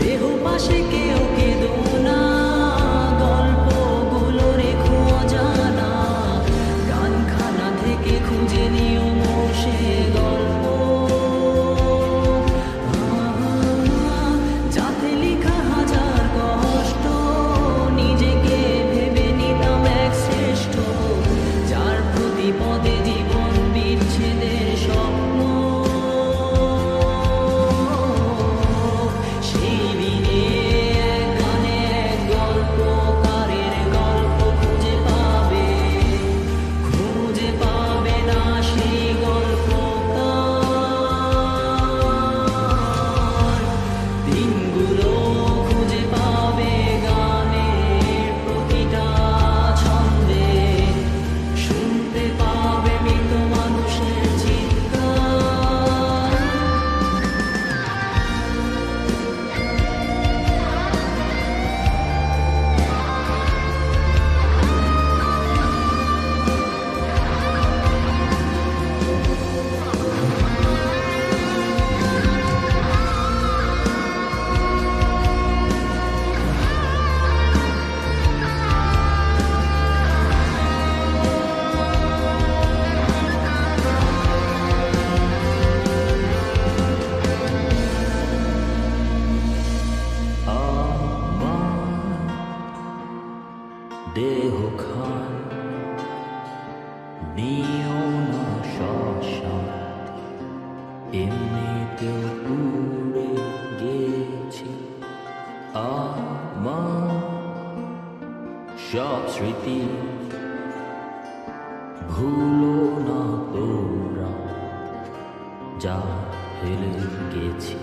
দেহ পাশে কেউ কেঁদো না, গল্পগুলো রেখো অজানা, গানখানা থেকে খুঁজে নিও মোর সে গল্প, যাতে লেখা হাজার কষ্ট, নিজেকে ভেবে নিতাম এক শ্রেষ্ঠ, যার প্রতি পদে জীবন বিচ্ছেদের স্বপ্ন। সেই দিনে এক গানে এক গল্পকারের গল্প খুঁজে পাবে না সেই গল্পকার। দিনগুলো খুঁজে পাবে গানের প্রতিটা ছন্দে, শুনতে পাবে মৃত মানুষের চিৎকার। দেহখান নিও না শ্মশান, এমনিতেও পুড়ে গেছি আমার সব স্মৃতি। ভুলো না তোমরা যা ফেলে গেছি।